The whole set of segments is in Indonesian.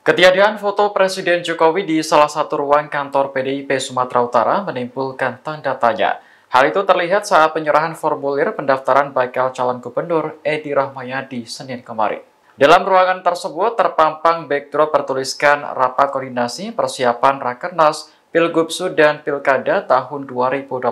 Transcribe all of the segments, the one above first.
Ketiadaan foto Presiden Jokowi di salah satu ruang kantor PDIP Sumatera Utara menimbulkan tanda tanya. Hal itu terlihat saat penyerahan formulir pendaftaran bakal calon gubernur Edi Rahmayadi Senin kemarin. Dalam ruangan tersebut terpampang backdrop bertuliskan rapat koordinasi persiapan Rakernas, Pilgubsu dan Pilkada tahun 2024.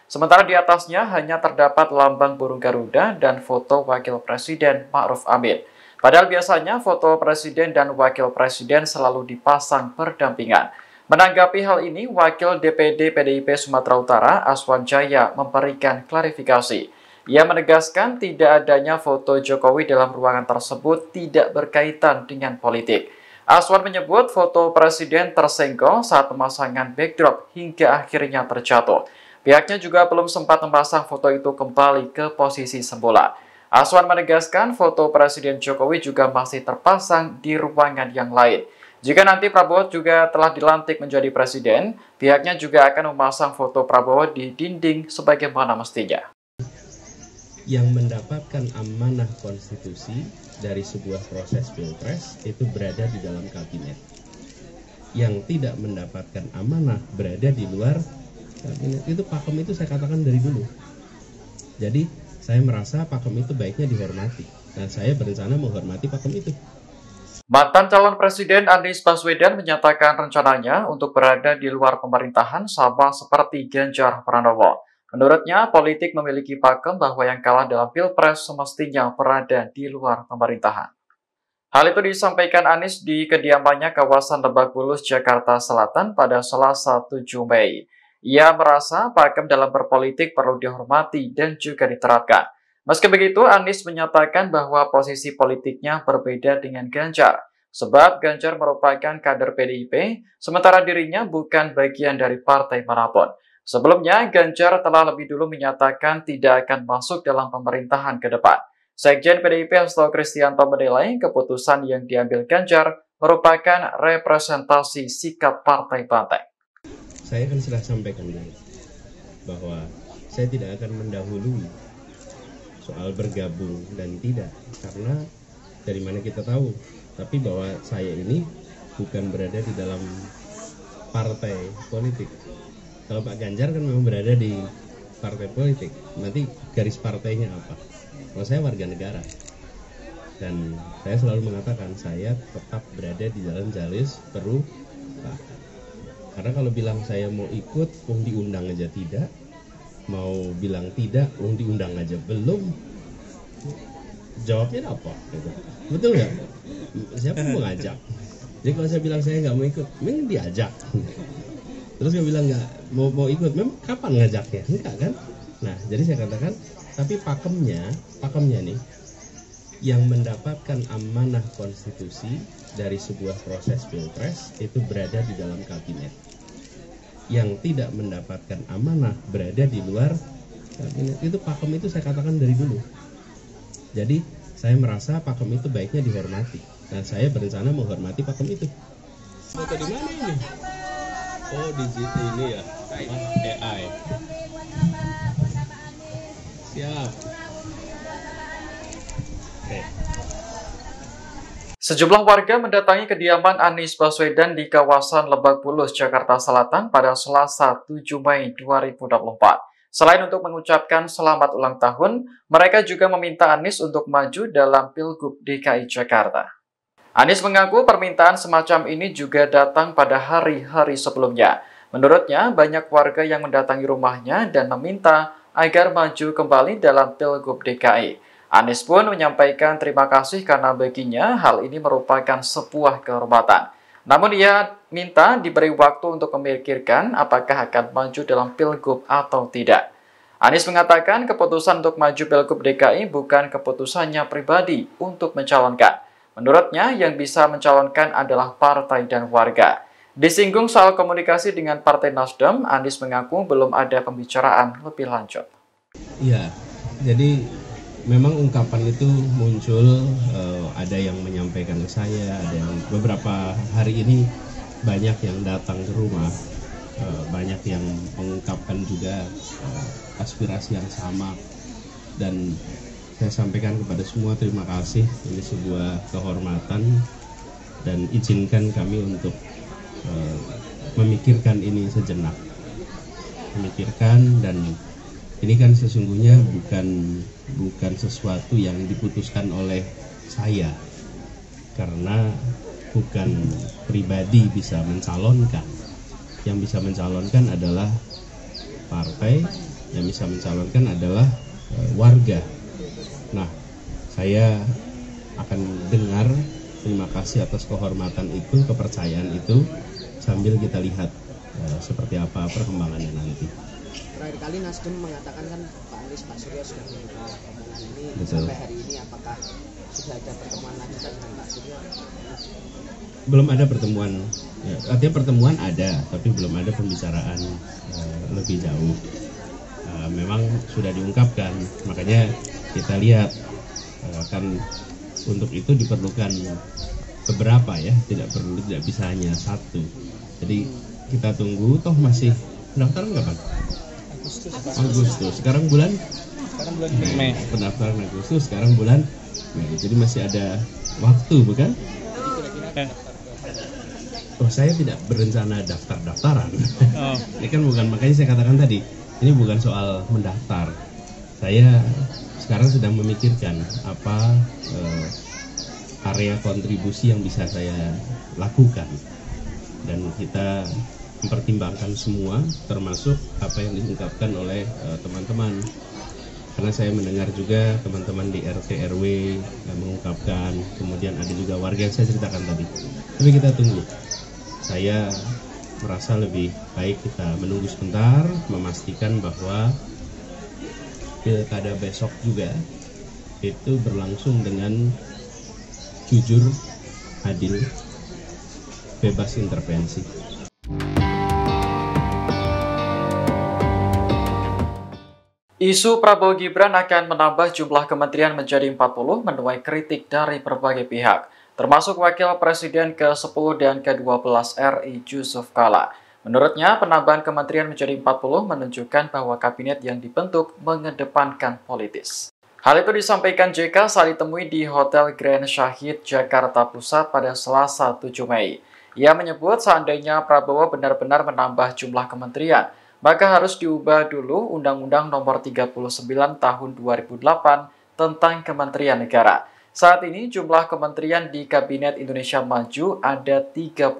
Sementara di atasnya hanya terdapat lambang burung Garuda dan foto Wakil Presiden Ma'ruf Amin. Padahal biasanya foto presiden dan wakil presiden selalu dipasang berdampingan. Menanggapi hal ini, Wakil DPD PDIP Sumatera Utara, Aswan Jaya, memberikan klarifikasi. Ia menegaskan tidak adanya foto Jokowi dalam ruangan tersebut tidak berkaitan dengan politik. Aswan menyebut foto presiden tersenggol saat pemasangan backdrop hingga akhirnya terjatuh. Pihaknya juga belum sempat memasang foto itu kembali ke posisi semula. Aswan menegaskan foto Presiden Jokowi juga masih terpasang di ruangan yang lain. Jika nanti Prabowo juga telah dilantik menjadi presiden, pihaknya juga akan memasang foto Prabowo di dinding sebagaimana mestinya. Yang mendapatkan amanah konstitusi dari sebuah proses pilpres itu berada di dalam kabinet. Yang tidak mendapatkan amanah berada di luar kabinet. Itu pakem itu saya katakan dari dulu. Jadi saya merasa pakem itu baiknya dihormati. Dan saya berencana menghormati pakem itu. Mantan calon presiden Anies Baswedan menyatakan rencananya untuk berada di luar pemerintahan sama seperti Ganjar Pranowo. Menurutnya, politik memiliki pakem bahwa yang kalah dalam pilpres semestinya berada di luar pemerintahan. Hal itu disampaikan Anies di kediamannya kawasan Lebak Bulus, Jakarta Selatan pada Selasa 7 Mei. Ia merasa pakem dalam berpolitik perlu dihormati dan juga diterapkan. Meski begitu, Anies menyatakan bahwa posisi politiknya berbeda dengan Ganjar. Sebab Ganjar merupakan kader PDIP, sementara dirinya bukan bagian dari partai manapun. Sebelumnya, Ganjar telah lebih dulu menyatakan tidak akan masuk dalam pemerintahan ke depan. Sekjen PDIP Hasto Kristianto menilai keputusan yang diambil Ganjar merupakan representasi sikap partai banteng. Saya kan sudah sampaikan dulu bahwa saya tidak akan mendahului soal bergabung dan tidak, karena dari mana kita tahu, tapi bahwa saya ini bukan berada di dalam partai politik. Kalau Pak Ganjar kan memang berada di partai politik, nanti garis partainya apa? Kalau saya warga negara, dan saya selalu mengatakan saya tetap berada di dalam jalur perubahan. Karena kalau bilang saya mau ikut, diundang aja tidak. Mau bilang tidak, diundang aja belum. Jawabnya apa? Betul nggak? Siapa mau ngajak? Jadi kalau saya bilang saya nggak mau ikut, memang diajak. Terus dia bilang nggak mau ikut, memang kapan ngajaknya? Enggak kan? Nah, jadi saya katakan, tapi pakemnya nih, yang mendapatkan amanah konstitusi dari sebuah proses pilpres itu berada di dalam kabinet. Yang tidak mendapatkan amanah berada di luar kabinet. Itu pakem itu saya katakan dari dulu. Jadi saya merasa pakem itu baiknya dihormati. Dan saya berencana menghormati pakem itu. Foto di mana ini? Oh, di situ ini ya. AI. Siap. Oke. Sejumlah warga mendatangi kediaman Anies Baswedan di kawasan Lebak Bulus, Jakarta Selatan pada Selasa 7 Mei 2024. Selain untuk mengucapkan selamat ulang tahun, mereka juga meminta Anies untuk maju dalam Pilgub DKI Jakarta. Anies mengaku permintaan semacam ini juga datang pada hari-hari sebelumnya. Menurutnya, banyak warga yang mendatangi rumahnya dan meminta agar maju kembali dalam Pilgub DKI. Anies pun menyampaikan terima kasih karena baginya hal ini merupakan sebuah kehormatan. Namun ia minta diberi waktu untuk memikirkan apakah akan maju dalam Pilgub atau tidak. Anies mengatakan keputusan untuk maju Pilgub DKI bukan keputusannya pribadi untuk mencalonkan. Menurutnya yang bisa mencalonkan adalah partai dan warga. Disinggung soal komunikasi dengan Partai Nasdem, Anies mengaku belum ada pembicaraan lebih lanjut. Iya, jadi memang ungkapan itu muncul, ada yang menyampaikan ke saya, ada yang beberapa hari ini banyak yang datang ke rumah, banyak yang mengungkapkan juga aspirasi yang sama, dan saya sampaikan kepada semua terima kasih. Ini sebuah kehormatan dan izinkan kami untuk memikirkan ini sejenak, memikirkan. Dan ini kan sesungguhnya bukan sesuatu yang diputuskan oleh saya, karena bukan pribadi bisa mencalonkan. Yang bisa mencalonkan adalah partai, yang bisa mencalonkan adalah warga. Nah, saya akan dengar terima kasih atas kehormatan itu, kepercayaan itu, sambil kita lihat seperti apa perkembangannya nanti. Terakhir kali Nasdem mengatakan kan Pak Anies, Pak Surya sudah menerima omongan ini. Betul. Sampai hari ini apakah sudah ada pertemuan lanjutan dengan Pak Surya? Belum ada pertemuan, ya, artinya pertemuan ada, tapi belum ada pembicaraan lebih jauh. Memang sudah diungkapkan, makanya kita lihat kan untuk itu diperlukan beberapa ya, tidak bisa hanya satu. Jadi kita tunggu, toh masih pendaftaran kapan? Agustus. Sekarang bulan Mei. Pendaftaran Agustus, sekarang bulan Mei. Jadi masih ada waktu, bukan? Oh, saya tidak berencana daftaran. Oh. Ini kan bukan, makanya saya katakan tadi, ini bukan soal mendaftar. Saya sekarang sedang memikirkan apa area kontribusi yang bisa saya lakukan, dan kita mempertimbangkan semua, termasuk apa yang diungkapkan oleh teman-teman. Karena saya mendengar juga teman-teman di RT RW yang mengungkapkan, kemudian ada juga warga yang saya ceritakan tadi. Tapi kita tunggu. Saya merasa lebih baik kita menunggu sebentar, memastikan bahwa pilkada besok juga itu berlangsung dengan jujur, adil, bebas intervensi. Isu Prabowo Gibran akan menambah jumlah kementerian menjadi 40 menuai kritik dari berbagai pihak, termasuk Wakil Presiden ke-10 dan ke-12 RI Yusuf Kala. Menurutnya, penambahan kementerian menjadi 40 menunjukkan bahwa kabinet yang dibentuk mengedepankan politis. Hal itu disampaikan JK saat ditemui di Hotel Grand Shahid, Jakarta Pusat pada Selasa 7 Mei. Ia menyebut seandainya Prabowo benar-benar menambah jumlah kementerian, maka harus diubah dulu Undang-Undang Nomor 39 Tahun 2008 tentang Kementerian Negara. Saat ini jumlah kementerian di Kabinet Indonesia Maju ada 34.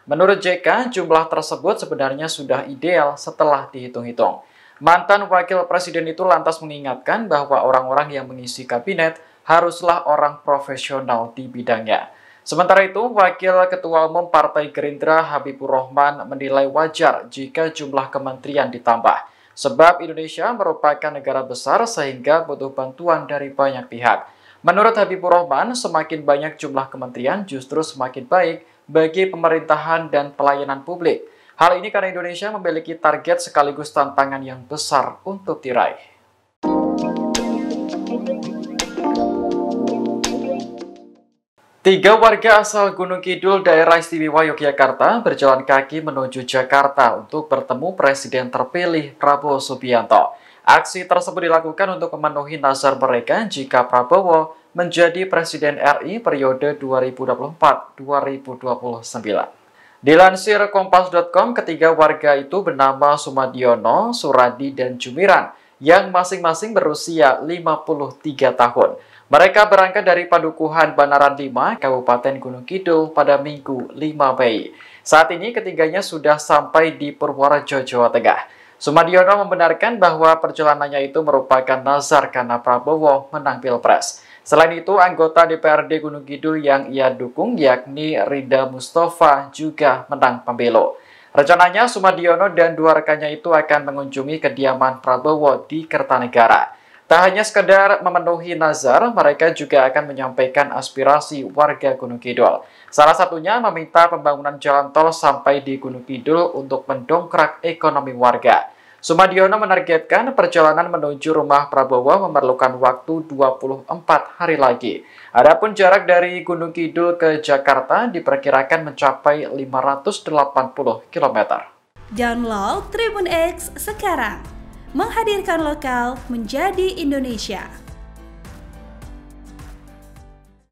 Menurut JK, jumlah tersebut sebenarnya sudah ideal setelah dihitung-hitung. Mantan Wakil Presiden itu lantas mengingatkan bahwa orang-orang yang mengisi kabinet haruslah orang profesional di bidangnya. Sementara itu, Wakil Ketua Umum Partai Gerindra Habibur Rahman menilai wajar jika jumlah kementerian ditambah, sebab Indonesia merupakan negara besar sehingga butuh bantuan dari banyak pihak. Menurut Habibur Rahman, semakin banyak jumlah kementerian justru semakin baik bagi pemerintahan dan pelayanan publik. Hal ini karena Indonesia memiliki target sekaligus tantangan yang besar untuk diraih. Tiga warga asal Gunung Kidul, daerah istimewa Yogyakarta, berjalan kaki menuju Jakarta untuk bertemu Presiden terpilih Prabowo Subianto. Aksi tersebut dilakukan untuk memenuhi nazar mereka jika Prabowo menjadi Presiden RI periode 2024-2029. Dilansir Kompas.com, ketiga warga itu bernama Sumadiono, Suradi, dan Jumiran, yang masing-masing berusia 53 tahun. Mereka berangkat dari Padukuhan Banaran 5, Kabupaten Gunung Kidul pada Minggu 5 Mei. Saat ini ketiganya sudah sampai di Purworejo, Jawa Tengah. Sumadiono membenarkan bahwa perjalanannya itu merupakan nazar karena Prabowo menang Pilpres. Selain itu, anggota DPRD Gunung Kidul yang ia dukung, yakni Rinda Mustafa, juga menang pemilu. Rencananya, Sumadiono dan dua rekannya itu akan mengunjungi kediaman Prabowo di Kertanegara. Tak hanya sekedar memenuhi nazar, mereka juga akan menyampaikan aspirasi warga Gunung Kidul. Salah satunya meminta pembangunan jalan tol sampai di Gunung Kidul untuk mendongkrak ekonomi warga. Sumadiono menargetkan perjalanan menuju rumah Prabowo memerlukan waktu 24 hari lagi. Adapun jarak dari Gunung Kidul ke Jakarta diperkirakan mencapai 580 km. Download Tribun X sekarang. Menghadirkan lokal menjadi Indonesia.